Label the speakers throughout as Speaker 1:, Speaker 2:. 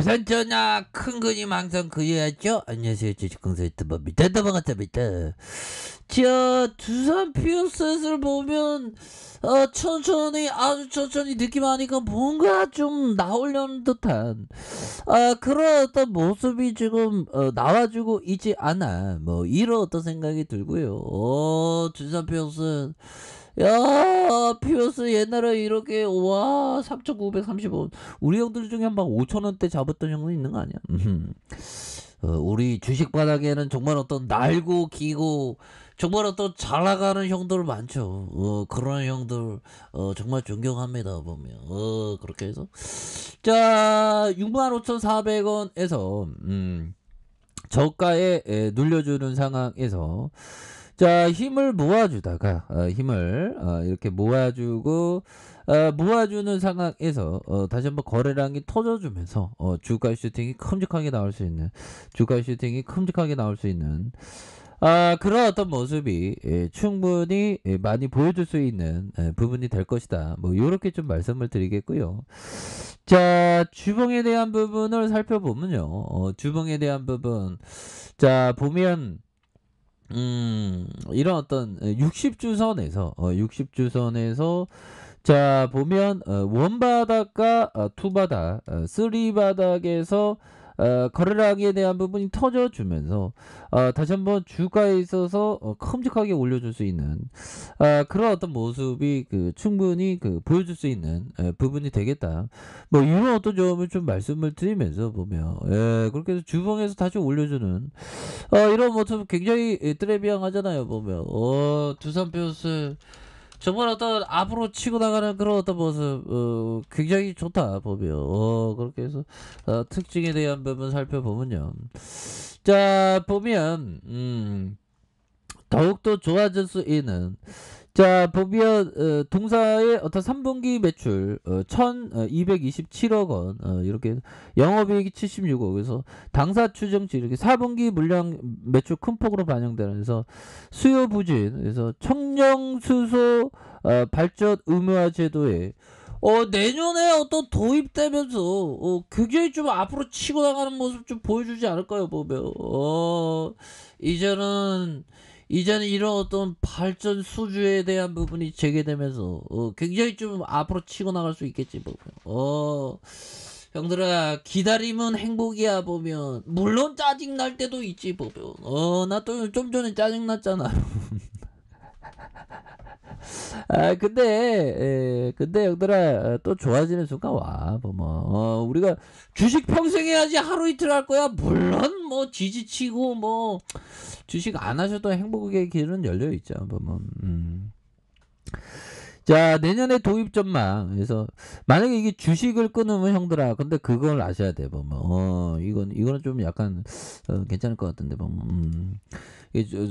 Speaker 1: 부산전야 큰 그림 항상 그려야죠. 안녕하세요, 주식공사 유튜버입니다. 넘어갔답니다. 자, 두산 피어셋을 보면 천천히, 아주 천천히 느낌하니까 뭔가 좀 나오려는 듯한 그런 어떤 모습이 지금 나와주고 있지 않아. 뭐 이런 어떤 생각이 들고요. 두산 피어셋, 야, 피어스 옛날에 이렇게 와 3,935 우리 형들 중에 막 5,000원대 잡았던 형도 있는 거 아니야? 우리 주식 바닥에는 정말 어떤 날고 기고 정말 어떤 잘 나가는 형들 많죠. 그런 형들 정말 존경합니다 보면. 그렇게 해서 자 65,400원에서 저가에 눌려주는 상황에서 자 힘을 모아주다가 힘을 이렇게 모아주고 모아주는 상황에서 다시 한번 거래량이 터져주면서 주가 슈팅이 큼직하게 나올 수 있는 그런 어떤 모습이 충분히 많이 보여줄 수 있는 부분이 될 것이다. 뭐 이렇게 좀 말씀을 드리겠고요. 자, 주봉에 대한 부분을 살펴보면요. 주봉에 대한 부분 자 보면 이런 어떤 60주선에서 자 보면 원바닥과 투바닥, 쓰리바닥에서 거래량에 대한 부분이 터져주면서 다시 한번 주가에 있어서 큼직하게 올려줄 수 있는 그런 어떤 모습이 충분히 보여줄 수 있는 부분이 되겠다. 뭐 이런 어떤 점을 좀 말씀을 드리면서 보면 그렇게 해서 주봉에서 다시 올려주는 이런 모습 굉장히 트레비앙하잖아요 보면. 두산 베어스 정말 어떤 앞으로 치고 나가는 그런 어떤 모습 굉장히 좋다 보면. 그렇게 해서 특징에 대한 부분 살펴보면요. 자 보면 더욱더 좋아질 수 있는 자 보면 동사의 어떤 3분기 매출 1227억 원 이렇게 영업이익이 76억 그래서 당사 추정치 이렇게 4분기 물량 매출 큰 폭으로 반영되면서 수요 부진 그래서 청정수소 발전 의무화 제도에 내년에 어떤 도입되면서 굉장히 좀 앞으로 치고 나가는 모습 좀 보여주지 않을까요 보면. 이제는 이런 어떤 발전 수주에 대한 부분이 재개되면서 굉장히 좀 앞으로 치고 나갈 수 있겠지 보면. 형들아 기다림은 행복이야 보면. 물론 짜증 날 때도 있지 보면. 나 또 좀 전에 짜증 났잖아. 근데 형들아 또 좋아지는 순간 와 보면. 우리가 주식 평생 해야지 하루 이틀 할 거야. 물론 뭐 지지치고 뭐 주식 안 하셔도 행복의 길은 열려 있죠 보면. 자 내년에 도입 전망 그래서 만약에 이게 주식을 끊으면 형들아 근데 그걸 아셔야 돼 보면. 이거는 좀 약간 괜찮을 것 같은데 보면.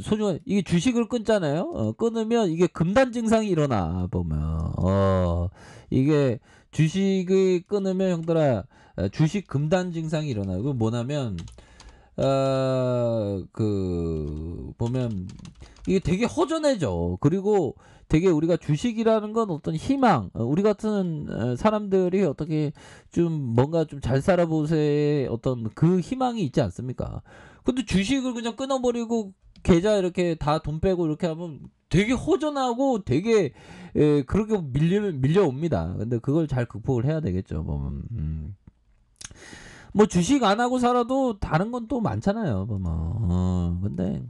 Speaker 1: 소중한 이게 주식을 끊잖아요. 끊으면 이게 금단 증상이 일어나 보면. 이게 주식을 끊으면 형들아 주식 금단 증상이 일어나. 이거 뭐냐면 보면 이게 되게 허전해져. 그리고 되게 우리가 주식이라는 건 어떤 희망, 우리 같은 사람들이 어떻게 좀 뭔가 좀 잘 살아보세의 어떤 그 희망이 있지 않습니까? 근데 주식을 그냥 끊어버리고 계좌 이렇게 다 돈 빼고 이렇게 하면 되게 허전하고 되게 그렇게 밀려옵니다. 근데 그걸 잘 극복을 해야 되겠죠. 뭐 주식 안 하고 살아도 다른 건 또 많잖아요. 근데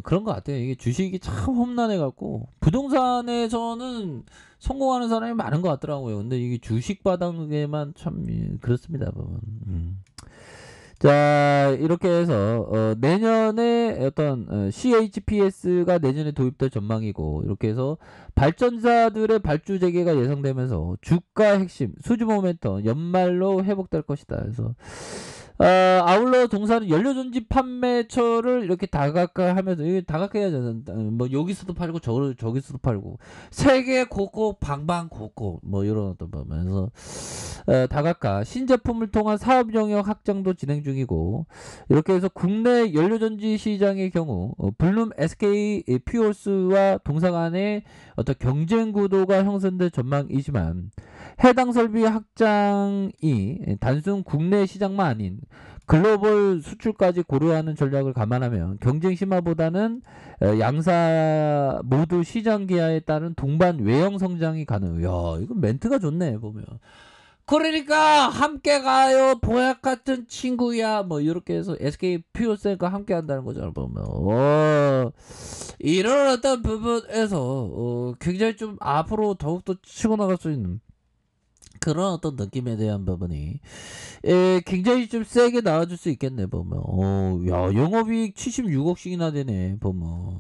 Speaker 1: 그런 것 같아요. 이게 주식이 참 험난해 갖고 부동산에서는 성공하는 사람이 많은 것 같더라고요. 근데 이게 주식 바닥에만 참 그렇습니다. 자 이렇게 해서 내년에 어떤 CHPS가 내년에 도입될 전망이고 이렇게 해서 발전사들의 발주 재개가 예상되면서 주가 핵심 수주 모멘텀 연말로 회복될 것이다. 그래서 아울러 동사는 연료전지 판매처를 이렇게 다각화하면서 이게 다각화해야죠. 뭐 여기서도 팔고 저기서도 팔고 세계 곳곳 방방곡곡 뭐 이런 어떤 보면서 다각화 신제품을 통한 사업 영역 확장도 진행 중이고 이렇게 해서 국내 연료전지 시장의 경우 블룸 SK 퓨어스와 동사 간의 어떤 경쟁 구도가 형성될 전망이지만 해당 설비 확장이 단순 국내 시장만 아닌 글로벌 수출까지 고려하는 전략을 감안하면 경쟁 심화보다는 양사 모두 시장 기하에 따른 동반 외형 성장이 가능. 야, 이거 멘트가 좋네 보면. 그러니까 함께 가요 보약 같은 친구야 뭐 이렇게 해서 SK 퓨어셀과 함께 한다는 거잖아 보면. 이런 어떤 부분에서 굉장히 좀 앞으로 더욱더 치고 나갈 수 있는 그런 어떤 느낌에 대한 부분이 굉장히 좀 세게 나와줄 수 있겠네 보면. 야, 영업이익 76억씩이나 되네 보면.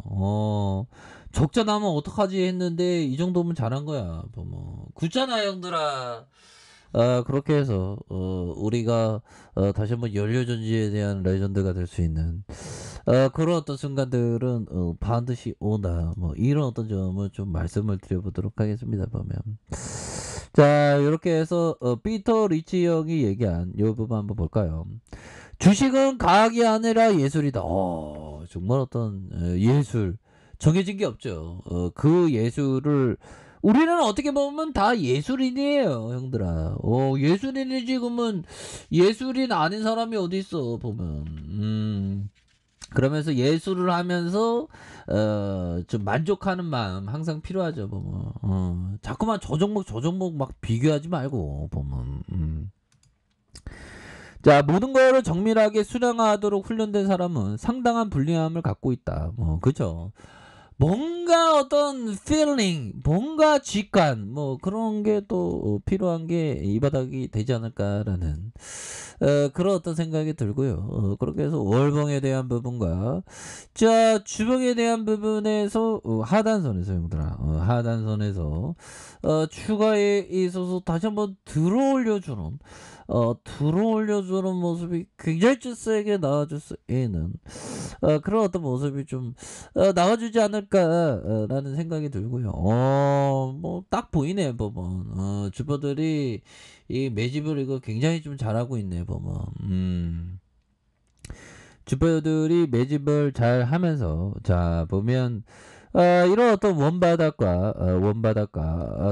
Speaker 1: 적자 나면 어떡하지 했는데 이 정도면 잘한 거야 보면. 굳잖아 형들아. 그렇게 해서 우리가 다시 한번 연료전지에 대한 레전드가 될 수 있는 그런 어떤 순간들은 반드시 온다. 뭐 이런 어떤 점을 좀 말씀을 드려보도록 하겠습니다. 보면 자, 이렇게 해서 피터 리치 형이 얘기한 이 부분 한번 볼까요? 주식은 과학이 아니라 예술이다. 정말 어떤 예술 정해진 게 없죠. 그 예술을 우리는 어떻게 보면 다 예술인이에요, 형들아. 예술인이 지금은 예술인 아닌 사람이 어디 있어 보면. 그러면서 예술을 하면서 좀 만족하는 마음 항상 필요하죠 보면. 자꾸만 저 종목 막 비교하지 말고 보면. 자, 모든 거를 정밀하게 수량화하도록 훈련된 사람은 상당한 불리함을 갖고 있다. 그죠? 뭔가 어떤 feeling, 뭔가 직관, 뭐 그런 게 또 필요한 게 이 바닥이 되지 않을까라는 그런 어떤 생각이 들고요. 그렇게 해서 월봉에 대한 부분과 자, 주봉에 대한 부분에서 하단선에서 형들아, 하단선에서 추가에 있어서 다시 한번 들어올려주는 모습이 굉장히 좀 세게 나와줄 수 있는 그런 어떤 모습이 좀 나와주지 않을까라는 생각이 들고요. 뭐 딱 보이네 보면. 주버들이 이 매집을 이거 굉장히 좀 잘하고 있네 보면. 주버들이 매집을 잘 하면서 자 보면 이런 어떤 원바닥과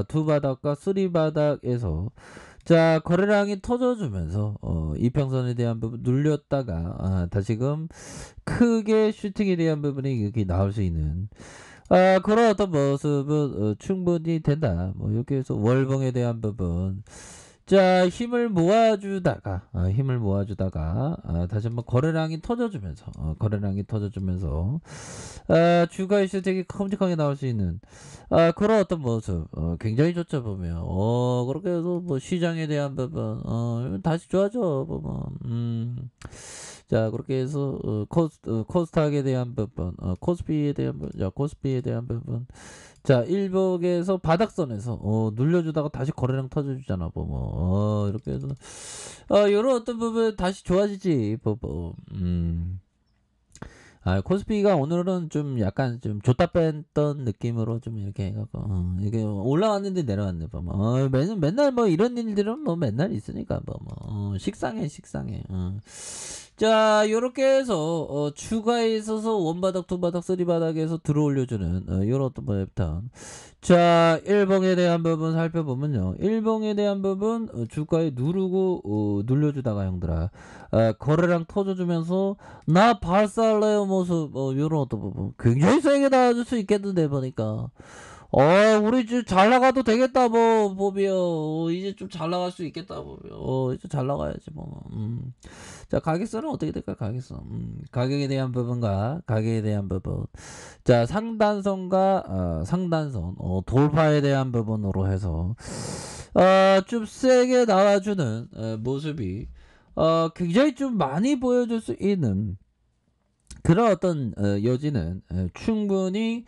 Speaker 1: 투바닥과 쓰리바닥에서 자, 거래량이 터져주면서 이평선에 대한 부분 눌렸다가 다시금 크게 슈팅에 대한 부분이 여기 나올 수 있는 그런 어떤 모습은 충분히 된다. 뭐 이렇게 해서 월봉에 대한 부분 자, 힘을 모아주다가 다시 한번 거래량이 터져주면서 주가의 슈팅이 큼직하게 나올 수 있는 그런 어떤 모습 굉장히 좋죠 보면. 그렇게 해서 뭐 시장에 대한 부분 다시 좋아져 보면. 자, 그렇게 해서 코스닥에 대한 부분 코스피에 대한 부분 자, 일봉에서 바닥선에서 눌려주다가 다시 거래량 터져주잖아 보면. 이렇게 해서 이런 어떤 부분 다시 좋아지지 보면. 코스피가 오늘은 좀 약간 좀 줬다 뺐던 느낌으로 좀 이렇게 해갖고 이게 올라왔는데 내려왔네 보면. 맨날 뭐 이런 일들은 뭐 맨날 있으니까 뭐 식상해. 자, 요렇게 해서 추가에 있어서 원바닥, 투바닥, 쓰리바닥에서 들어올려주는 요런 어떤 패턴. 자, 일봉에 대한 부분 살펴보면요. 일봉에 대한 부분 주가에 누르고 눌려주다가 형들아 거래량 터져주면서 나 발살래요 모습 요런 어떤 부분 굉장히 세게 나와줄 수 있겠는데 보니까. 우리 이제 잘 나가도 되겠다, 뭐, 보면. 이제 좀 잘 나갈 수 있겠다, 보면. 이제 잘 나가야지, 뭐. 자, 가격선은 어떻게 될까, 가격선. 가격에 대한 부분과 가격에 대한 부분. 자, 상단선과, 상단선, 돌파에 대한 부분으로 해서, 좀 세게 나와주는, 모습이, 굉장히 좀 많이 보여줄 수 있는, 그런 어떤, 여지는, 충분히,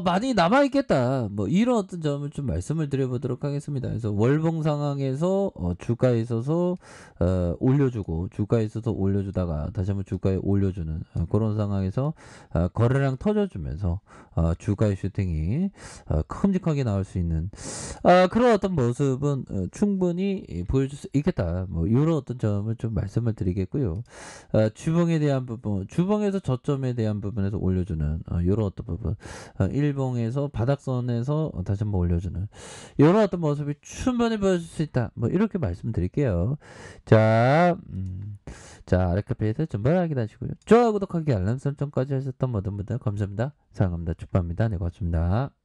Speaker 1: 많이 남아있겠다. 뭐, 이런 어떤 점을 좀 말씀을 드려보도록 하겠습니다. 그래서 월봉 상황에서, 주가에 있어서, 올려주고, 주가에 있어서 올려주다가, 다시 한번 주가에 올려주는, 그런 상황에서, 거래량 터져주면서, 주가의 슈팅이, 큼직하게 나올 수 있는, 그런 어떤 모습은, 충분히 보여줄 수 있겠다. 뭐, 이런 어떤 점을 좀 말씀을 드리겠고요. 주봉에 대한 부분, 주봉에서 저점에 대한 부분에서 올려주는, 이런 어떤 부분, 일봉에서 바닥선에서 다시 한번 올려주는 이런 어떤 모습이 충분히 보여줄 수 있다. 뭐 이렇게 말씀드릴게요. 자, 자 아랫카페에서 전부 확인하시고요. 좋아요, 구독하기, 알람 설정까지 하셨던 모든 분들 감사합니다. 사랑합니다. 축복합니다. 네, 고맙습니다.